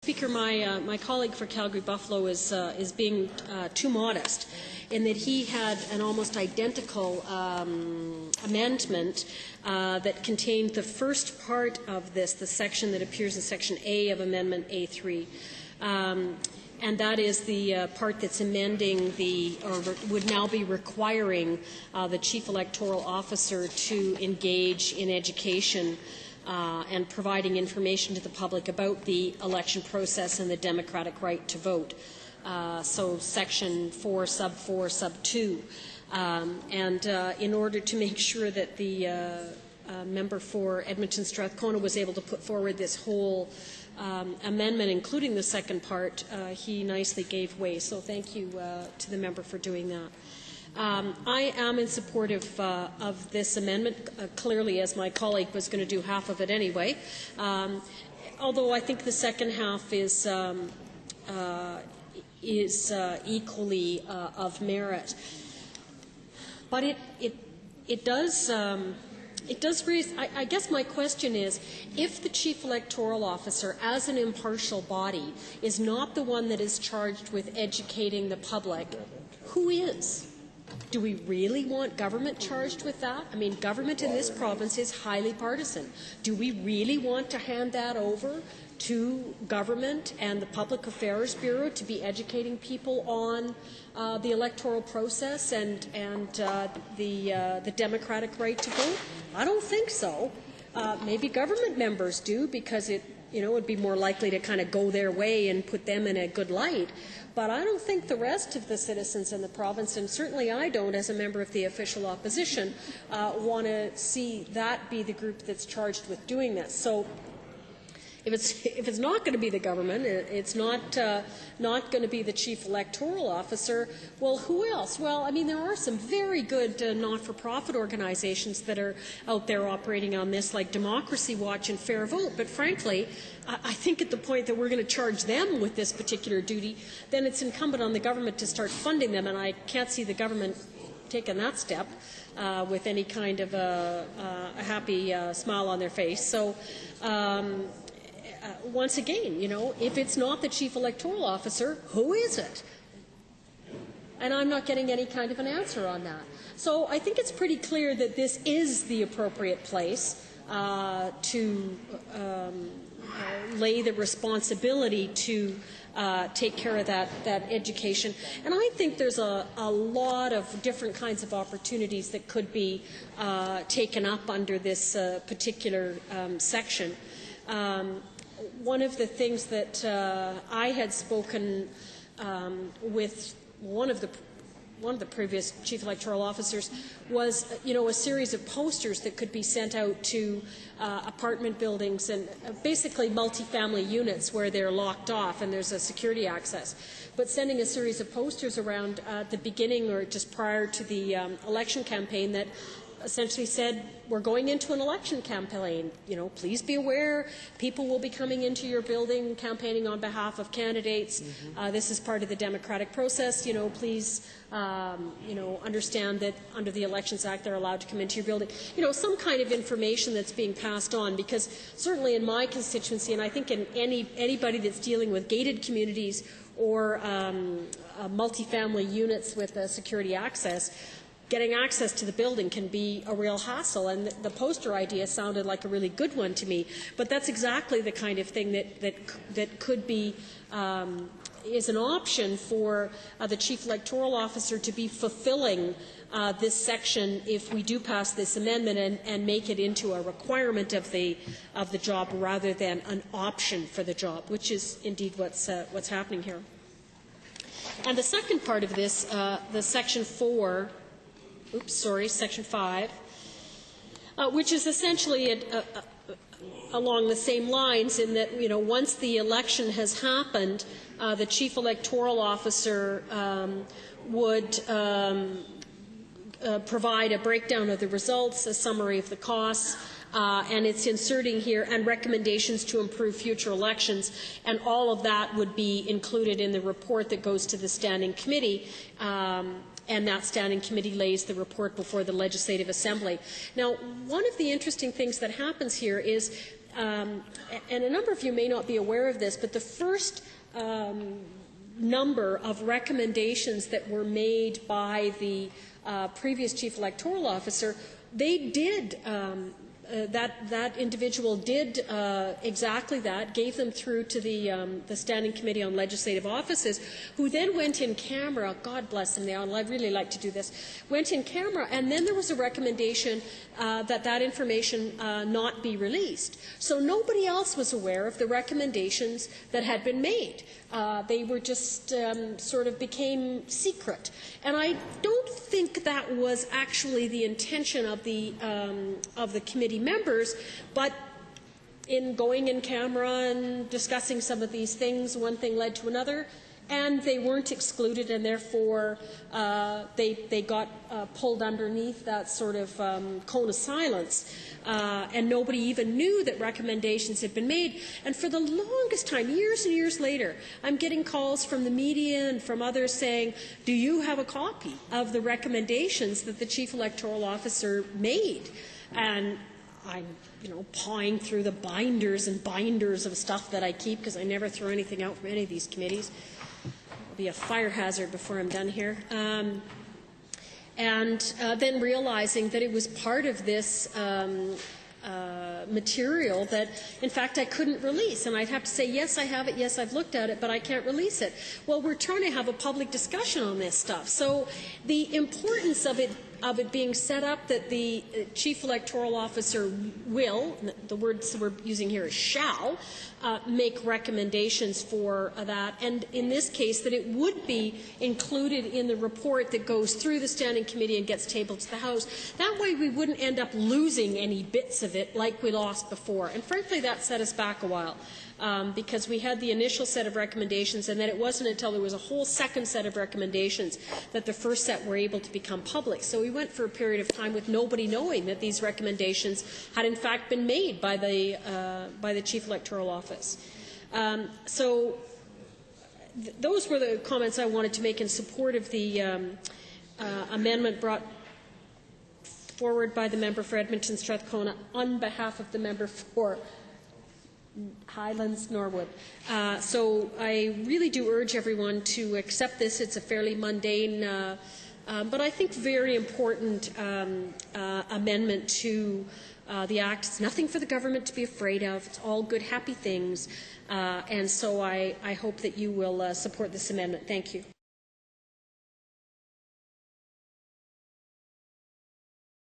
Speaker, my colleague for Calgary-Buffalo is being too modest in that he had an almost identical amendment that contained the first part of this, the section that appears in Section A of Amendment A3. And that is the part that's amending or would now be requiring the Chief Electoral Officer to engage in education and providing information to the public about the election process and the democratic right to vote. So Section 4, Sub 4, Sub 2. In order to make sure that the member for Edmonton Strathcona was able to put forward this whole amendment, including the second part, he nicely gave way. So thank you to the member for doing that. I am in support of this amendment, clearly, as my colleague was going to do half of it anyway, although I think the second half is equally of merit. But it does raise, I guess my question is, if the Chief Electoral Officer, as an impartial body, is not the one that is charged with educating the public, who is? Do we really want government charged with that? I mean, government in this province is highly partisan. Do we really want to hand that over to government and the Public Affairs Bureau to be educating people on the electoral process and the democratic right to vote? I don't think so. Maybe government members do, because it would be more likely to kind of go their way and put them in a good light. But I don't think the rest of the citizens in the province, and certainly I don't as a member of the official opposition, want to see that be the group that's charged with doing this. So if it's not going to be the government, it's not going to be the Chief Electoral Officer, well, who else? Well, I mean, there are some very good not-for-profit organizations that are out there operating on this, like Democracy Watch and Fair Vote. But frankly, I think at the point that we're going to charge them with this particular duty, then it's incumbent on the government to start funding them, and I can't see the government taking that step with any kind of a happy smile on their face. So once again, if it's not the Chief Electoral Officer, who is it? And I'm not getting any kind of an answer on that. So I think it's pretty clear that this is the appropriate place to lay the responsibility to take care of that education. And I think there's a lot of different kinds of opportunities that could be taken up under this particular section. One of the things that I had spoken with one of the previous Chief Electoral Officers was, a series of posters that could be sent out to apartment buildings and basically multifamily units where they're locked off and there's a security access. But sending a series of posters around at the beginning or just prior to the election campaign that essentially said, we're going into an election campaign. Please be aware, people will be coming into your building campaigning on behalf of candidates. This is part of the democratic process. Please, understand that under the Elections Act they're allowed to come into your building. Some kind of information that's being passed on, because certainly in my constituency, and I think in anybody that's dealing with gated communities or multifamily units with security access, getting access to the building can be a real hassle, and the poster idea sounded like a really good one to me. But that's exactly the kind of thing that could be is an option for the Chief Electoral Officer to be fulfilling this section if we do pass this amendment and make it into a requirement of the job rather than an option for the job, which is indeed what's happening here. And the second part of this, the Section 5, which is essentially along the same lines in that, once the election has happened, the Chief Electoral Officer would provide a breakdown of the results, a summary of the costs, and it's inserting here, and recommendations to improve future elections, and all of that would be included in the report that goes to the Standing Committee. And that Standing Committee lays the report before the Legislative Assembly. Now, one of the interesting things that happens here is and a number of you may not be aware of this, but the first number of recommendations that were made by the previous Chief Electoral Officer, they did that individual did exactly that, gave them through to the Standing Committee on Legislative Offices, who then went in camera, God bless them, I'd really like to do this, went in camera, and then there was a recommendation that information not be released. So nobody else was aware of the recommendations that had been made. They were just sort of became secret. And I don't think that was actually the intention of the committee members, but in going in camera and discussing some of these things, one thing led to another, and they weren't excluded, and therefore they got pulled underneath that sort of cone of silence, and nobody even knew that recommendations had been made. And for the longest time, years and years later, I'm getting calls from the media and from others saying, do you have a copy of the recommendations that the Chief Electoral Officer made? And I'm, pawing through the binders and binders of stuff that I keep, because I never throw anything out from any of these committees. It'll be a fire hazard before I'm done here. And then realizing that it was part of this material that, in fact, I couldn't release. And I'd have to say, yes, I have it, yes, I've looked at it, but I can't release it. Well, we're trying to have a public discussion on this stuff. So the importance of it being set up that the Chief Electoral Officer will, the words we're using here is shall, make recommendations for that, and in this case that it would be included in the report that goes through the Standing Committee and gets tabled to the House. That way we wouldn't end up losing any bits of it like we lost before. And frankly, that set us back a while. Because we had the initial set of recommendations, and then it wasn't until there was a whole second set of recommendations that the first set were able to become public. So we went for a period of time with nobody knowing that these recommendations had in fact been made by the Chief Electoral Office. Those were the comments I wanted to make in support of the amendment brought forward by the member for Edmonton Strathcona on behalf of the member for Highlands Norwood. So I really do urge everyone to accept this. It's a fairly mundane, but I think very important amendment to the Act. It's nothing for the government to be afraid of. It's all good, happy things. And so I hope that you will support this amendment. Thank you.